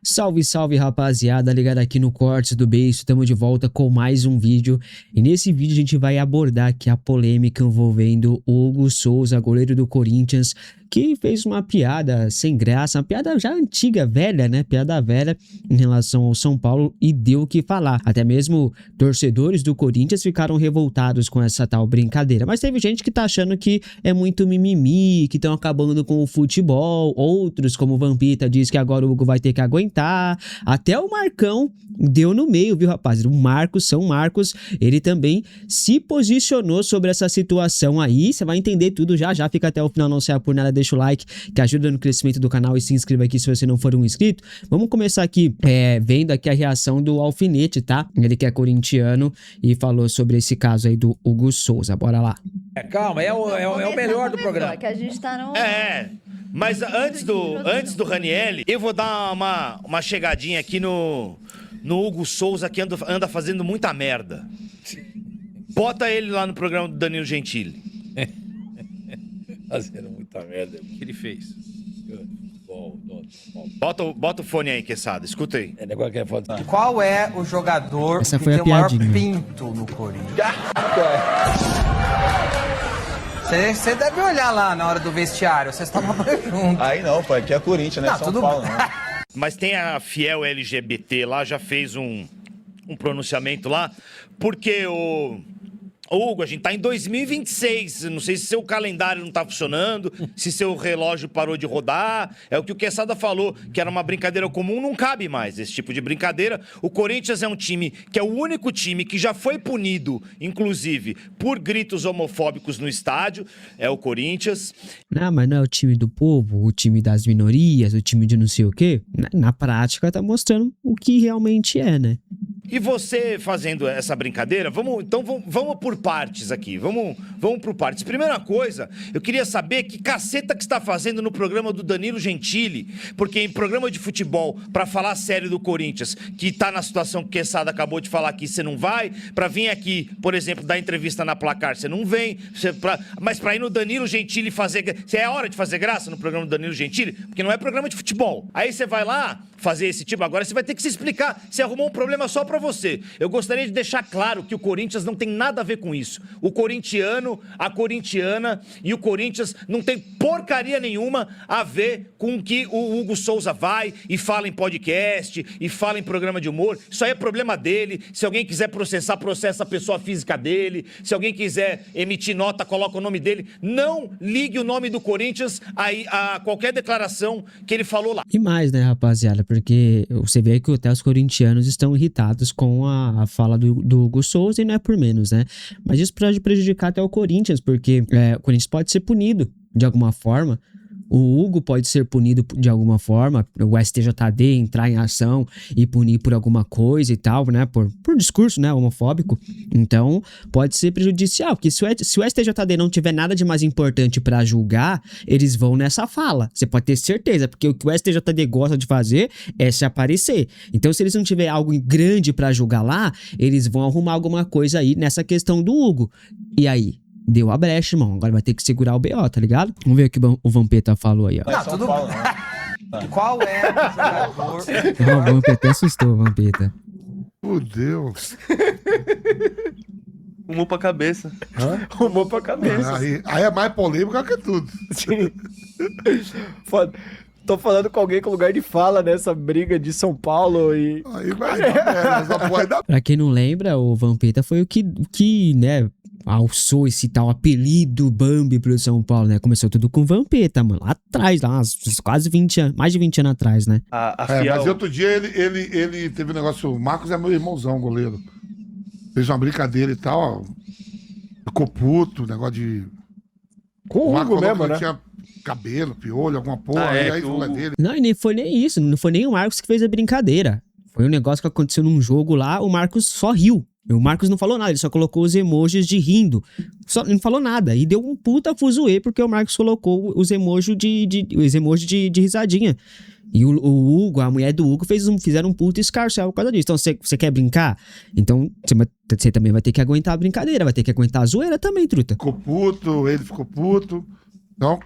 Salve, salve, rapaziada, ligado aqui no Cortes do Beiço, estamos de volta com mais um vídeo. E nesse vídeo a gente vai abordar aqui a polêmica envolvendo o Hugo Souza, goleiro do Corinthians, que fez uma piada sem graça, uma piada já antiga, velha, né? Piada velha em relação ao São Paulo e deu o que falar. Até mesmo torcedores do Corinthians ficaram revoltados com essa tal brincadeira. Mas teve gente que tá achando que é muito mimimi, que estão acabando com o futebol. Outros, como o Vampeta, diz que agora o Hugo vai ter que aguentar. Até o Marcão deu no meio, viu, rapaz? O São Marcos, ele também se posicionou sobre essa situação aí. Você vai entender tudo já. Fica até o final, não saia por nada, deixa o like, que ajuda no crescimento do canal, e se inscreva aqui se você não for um inscrito. Vamos começar aqui, vendo aqui a reação do Alfinete, tá? Ele que é corintiano e falou sobre esse caso aí do Hugo Souza. Bora lá. Calma, é o melhor do programa. Que a gente tá no... Mas antes do Ranieri, eu vou dar uma chegadinha aqui no Hugo Souza, que anda fazendo muita merda. Bota ele lá no programa do Danilo Gentili. Fazendo muita merda. O que ele fez? Bota o fone aí, Quesada. Escuta aí. É negócio que é foda. Qual é o jogador Essa que foi tem a o maior piadinha. pinto no Corinthians? Você deve olhar lá na hora do vestiário, vocês tomam banho junto. Aí não, pai, aqui é Corinthians, né? Não, São tudo Paulo, bem. não. Mas tem a Fiel LGBT lá, já fez um pronunciamento lá, porque o Hugo, a gente tá em 2026, não sei se seu calendário não tá funcionando, se seu relógio parou de rodar, é o que o Quesada falou, que era uma brincadeira comum, não cabe mais esse tipo de brincadeira. O Corinthians é um time que é o único time que já foi punido, inclusive, por gritos homofóbicos no estádio, é o Corinthians. Não, mas não é o time do povo, o time das minorias, o time de não sei o quê. Na prática tá mostrando o que realmente é, né? E você fazendo essa brincadeira, vamos por partes aqui, vamos por partes. Primeira coisa, eu queria saber que caceta que está fazendo no programa do Danilo Gentili, porque em programa de futebol, pra falar sério do Corinthians, que tá na situação que o Quesada acabou de falar aqui, você não vai, pra vir aqui, por exemplo, dar entrevista na Placar, você não vem, mas pra ir no Danilo Gentili fazer, é a hora de fazer graça no programa do Danilo Gentili, porque não é programa de futebol. Aí você vai lá fazer esse tipo, agora você vai ter que se explicar, você arrumou um problema só pra você. Eu gostaria de deixar claro que o Corinthians não tem nada a ver com isso. O corintiano, a corintiana e o Corinthians não tem porcaria nenhuma a ver com que o Hugo Souza vai e fala em podcast e fala em programa de humor. Isso aí é problema dele. Se alguém quiser processar, processa a pessoa física dele. Se alguém quiser emitir nota, coloca o nome dele. Não ligue o nome do Corinthians a qualquer declaração que ele falou lá. E mais, né, rapaziada? Porque você vê que até os corintianos estão irritados com a fala do Hugo Souza, e não é por menos, né? Mas isso pode prejudicar até o Corinthians, porque o Corinthians pode ser punido de alguma forma. O Hugo pode ser punido de alguma forma, o STJD entrar em ação e punir por alguma coisa e tal, né? Por discurso, né? Homofóbico. Então, pode ser prejudicial, porque se o STJD não tiver nada de mais importante pra julgar, eles vão nessa fala. Você pode ter certeza, porque o que o STJD gosta de fazer é se aparecer. Então, se eles não tiver algo grande pra julgar lá, eles vão arrumar alguma coisa aí nessa questão do Hugo. E aí? Deu a brecha, irmão. Agora vai ter que segurar o BO, tá ligado? Vamos ver o que o Vampeta falou aí, ó. Não, tudo Paulo, bem. Qual é o jogador... O Vampeta assustou, o Vampeta. Meu Deus. Rumou pra cabeça. Hã? Rumou pra cabeça. Aí é mais polêmica que tudo. Sim. Foda. Tô falando com alguém com lugar de fala nessa briga de São Paulo e... Aí vai dar merda, essa porra aí dá... Pra quem não lembra, o Vampeta foi o que, né, alçou esse tal apelido Bambi pro São Paulo, né? Começou tudo com Vampeta, mano. Lá atrás, lá, quase 20 anos, mais de 20 anos atrás, né? A Fiel... Mas outro dia ele teve um negócio... O Marcos é meu irmãozão, goleiro. Fez uma brincadeira e tal, ó. Ficou puto, negócio de... Com o Marcos Hugo falou mesmo, que né? tinha cabelo, piolho, alguma porra. Aí que falou o- dele. Não, e nem foi nem isso, não foi nem o Marcos que fez a brincadeira. Foi um negócio que aconteceu num jogo lá, o Marcos só riu. O Marcos não falou nada, ele só colocou os emojis de rindo. Só, não falou nada. E deu um puta fuzuê, porque o Marcos colocou os emojis de risadinha. E o Hugo, a mulher do Hugo, fizeram um puto escarcel por causa disso. Então, você quer brincar? Então, você também vai ter que aguentar a brincadeira, vai ter que aguentar a zoeira também, truta. Ficou puto, ele ficou puto. Então,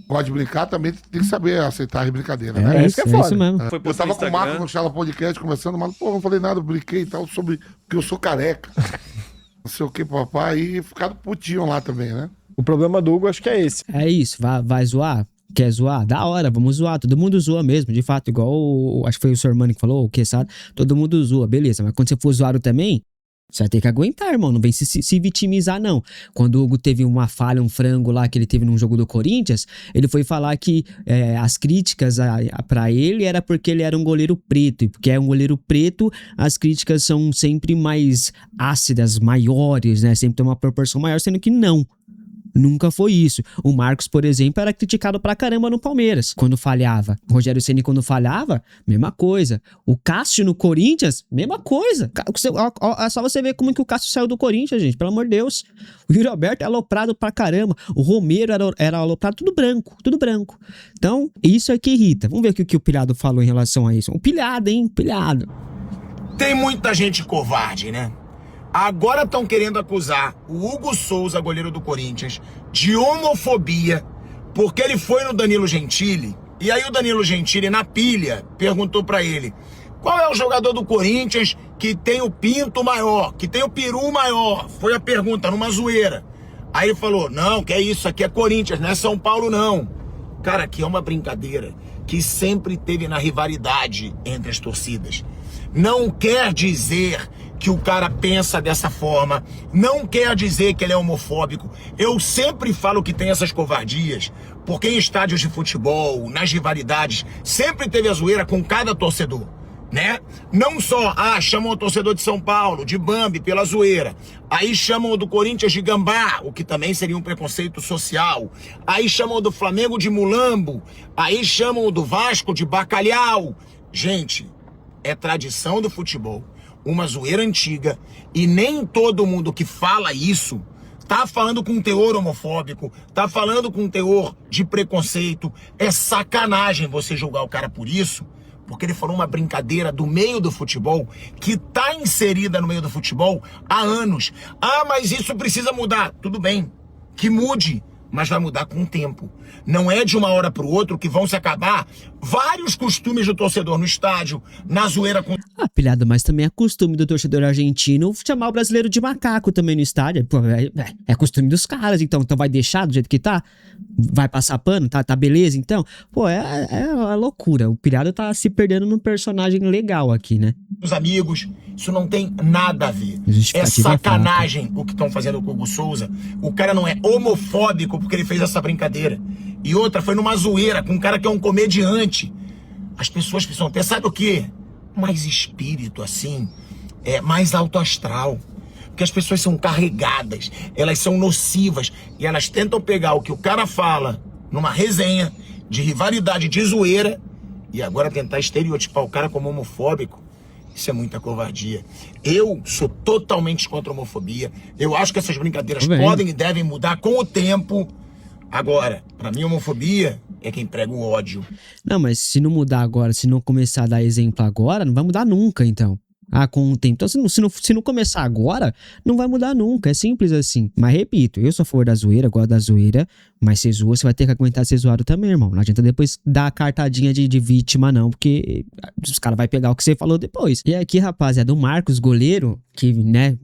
gosta de brincar, também tem que saber aceitar a brincadeira, É né? isso que é foda. isso mesmo. Foi Eu tava com o Marco no Chala Podcast conversando, mas, pô, não falei nada, eu brinquei e tal, sobre que eu sou careca. Não sei o que, papai, e ficaram putinho lá também, né? O problema do Hugo acho que é esse. É isso, vai zoar? Quer zoar? Da hora, vamos zoar. Todo mundo zoa mesmo, de fato, igual acho que foi o Sormani que falou, o Quesada, todo mundo zoa, beleza. Mas quando você for zoado também, você vai ter que aguentar, irmão. Não vem se vitimizar, não. Quando o Hugo teve uma falha, um frango lá que ele teve num jogo do Corinthians, ele foi falar que as críticas pra ele era porque ele era um goleiro preto. E porque é um goleiro preto, as críticas são sempre mais ácidas, maiores, né? Sempre tem uma proporção maior, sendo que não. Nunca foi isso. O Marcos, por exemplo, era criticado pra caramba no Palmeiras, quando falhava. O Rogério Ceni, quando falhava, mesma coisa. O Cássio no Corinthians, mesma coisa. É só você ver como que o Cássio saiu do Corinthians, gente, pelo amor de Deus. O Yuri Alberto é aloprado pra caramba. O Romero era aloprado, tudo branco, tudo branco. Então, isso é que irrita. Vamos ver o que o Pilhado falou em relação a isso. Um pilhado, hein? Pilhado. Tem muita gente covarde, né? Agora estão querendo acusar o Hugo Souza, goleiro do Corinthians, de homofobia, porque ele foi no Danilo Gentili, e aí o Danilo Gentili, na pilha, perguntou pra ele: qual é o jogador do Corinthians que tem o pinto maior, que tem o peru maior? Foi a pergunta, numa zoeira. Aí ele falou: não, que é isso, aqui é Corinthians, não é São Paulo não. Cara, aqui é uma brincadeira que sempre teve na rivalidade entre as torcidas. Não quer dizer que o cara pensa dessa forma, não quer dizer que ele é homofóbico. Eu sempre falo que tem essas covardias, porque em estádios de futebol, nas rivalidades, sempre teve a zoeira com cada torcedor, né? Não só, chamam o torcedor de São Paulo, de Bambi, pela zoeira. Aí chamam o do Corinthians de Gambá, o que também seria um preconceito social. Aí chamam o do Flamengo de Mulambo. Aí chamam o do Vasco de Bacalhau. Gente, é tradição do futebol, uma zoeira antiga, e nem todo mundo que fala isso tá falando com teor homofóbico, tá falando com teor de preconceito. É sacanagem você julgar o cara por isso, porque ele falou uma brincadeira do meio do futebol, que tá inserida no meio do futebol há anos. Mas isso precisa mudar. Tudo bem, que mude, mas vai mudar com o tempo. Não é de uma hora para o outro que vão se acabar vários costumes do torcedor no estádio, na zoeira com... Pilhado, mas também é costume do torcedor argentino chamar o brasileiro de macaco também no estádio. Pô, é costume dos caras, então vai deixar do jeito que tá? Vai passar pano? Tá beleza, então? Pô, é uma loucura. O Pilhado tá se perdendo num personagem legal aqui, né? Os amigos, isso não tem nada a ver. É sacanagem o que estão fazendo com o Hugo Souza. O cara não é homofóbico porque ele fez essa brincadeira. E outra, foi numa zoeira com um cara que é um comediante. As pessoas precisam ter, sabe o quê? Mais espírito, assim, mais alto astral. Porque as pessoas são carregadas, elas são nocivas, e elas tentam pegar o que o cara fala numa resenha de rivalidade, de zoeira, e agora tentar estereotipar o cara como homofóbico. Isso é muita covardia. Eu sou totalmente contra a homofobia. Eu acho que essas brincadeiras podem e devem mudar com o tempo. Agora, pra mim, homofobia é quem prega o ódio. Não, mas se não mudar agora, se não começar a dar exemplo agora, não vai mudar nunca, então. Com o tempo. Então, se não começar agora, não vai mudar nunca. É simples assim. Mas repito, eu sou a favor da zoeira, gosto da zoeira, mas se zoa, você vai ter que aguentar ser zoado também, irmão. Não adianta depois dar a cartadinha de vítima, não, porque os caras vão pegar o que você falou depois. E aqui, rapaziada, o Marcos, goleiro, que, né,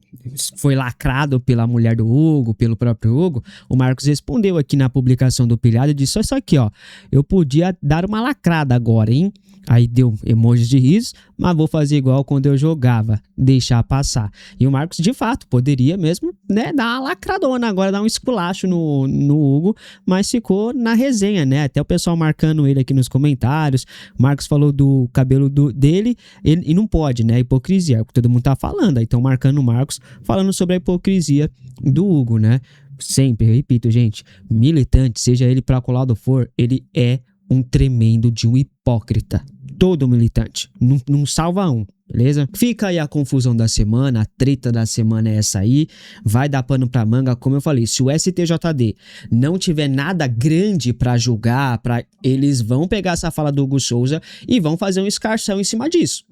foi lacrado pela mulher do Hugo, pelo próprio Hugo, o Marcos respondeu aqui na publicação do Pilhado e disse: só isso aqui, ó, eu podia dar uma lacrada agora, hein? Aí deu emojis de riso, mas vou fazer igual quando eu jogava, deixar passar. E o Marcos, de fato, poderia mesmo, né, dar uma lacradona agora, dar um esculacho no Hugo, mas ficou na resenha, né? Até o pessoal marcando ele aqui nos comentários. O Marcos falou do cabelo dele, e não pode, né? Hipocrisia, é o que todo mundo tá falando. Aí estão marcando o Marcos, falando sobre a hipocrisia do Hugo, né? Sempre, eu repito, gente, militante, seja ele pra qual lado for, ele é um tremendo de um hipócrita. Todo militante. Não salva um, beleza? Fica aí a confusão da semana, a treta da semana é essa aí. Vai dar pano pra manga, como eu falei. Se o STJD não tiver nada grande pra julgar, eles vão pegar essa fala do Hugo Souza e vão fazer um escarcéu em cima disso.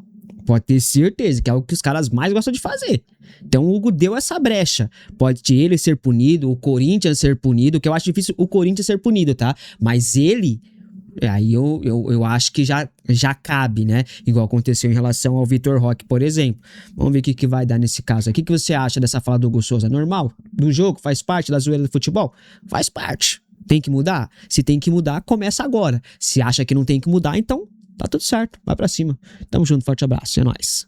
Pode ter certeza que é o que os caras mais gostam de fazer. Então o Hugo deu essa brecha. Pode ele ser punido, o Corinthians ser punido, que eu acho difícil o Corinthians ser punido, tá? Mas ele... Aí eu acho que já cabe, né? Igual aconteceu em relação ao Vitor Roque, por exemplo. Vamos ver o que vai dar nesse caso. O que você acha dessa fala do Hugo Souza? Normal? Do jogo? Faz parte da zoeira do futebol? Faz parte. Tem que mudar? Se tem que mudar, começa agora. Se acha que não tem que mudar, então tá tudo certo. Vai pra cima. Tamo junto, forte abraço. É nóis.